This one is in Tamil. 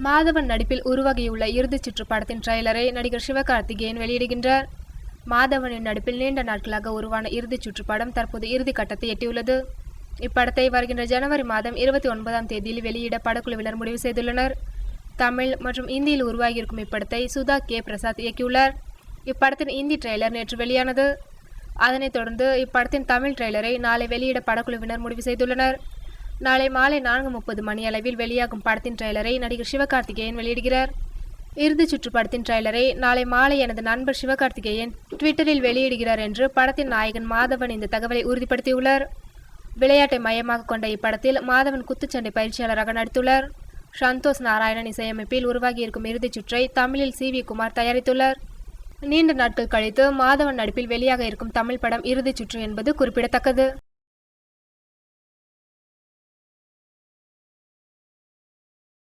மாதவன் நடிப்பில் உருவாகியுள்ள இறுதிச் சுற்று படத்தின் ட்ரெய்லரை நடிகர் சிவகார்த்திகேயன் வெளியிடுகின்றார். மாதவனின் நடிப்பில் நீண்ட நாட்களாக உருவான இறுதிச் சுற்று படம் தற்போது இறுதி கட்டத்தை எட்டியுள்ளது. இப்படத்தை வருகின்ற ஜனவரி மாதம் 29ஆம் தேதியில் வெளியிட படக்குழுவினர் முடிவு செய்துள்ளனர். தமிழ் மற்றும் இந்தியில் உருவாகியிருக்கும் இப்படத்தை சுதா கே பிரசாத் இயக்கியுள்ளார். இப்படத்தின் இந்தி ட்ரெய்லர் நேற்று வெளியானது. அதனைத் தொடர்ந்து இப்படத்தின் தமிழ் ட்ரெய்லரை நாளை வெளியிட படக்குழுவினர் முடிவு செய்துள்ளனர். நாளை மாலை 4:30 மணி அளவில் வெளியாகும் படத்தின் ட்ரெய்லரை நடிகர் சிவகார்த்திகேயன் வெளியிடுகிறார். இறுதிச் சுற்று படத்தின் ட்ரெய்லரை நாளை மாலை எனது நண்பர் சிவகார்த்திகேயன் ட்விட்டரில் வெளியிடுகிறார் என்று படத்தின் நாயகன் மாதவன் இந்த தகவலை உறுதிப்படுத்தியுள்ளார். விளையாட்டை மையமாக கொண்ட இப்படத்தில் மாதவன் குத்துச்சண்டை பயிற்சியாளராக நடித்துள்ளார். சந்தோஷ் நாராயணன் இசையமைப்பில் உருவாகியிருக்கும் இறுதிச் சுற்றை தமிழில் CV குமார் தயாரித்துள்ளார். நீண்ட நாட்கள் கழித்து மாதவன் நடிப்பில் வெளியாக இருக்கும் தமிழ் படம் இறுதிச் சுற்று என்பது குறிப்பிடத்தக்கது.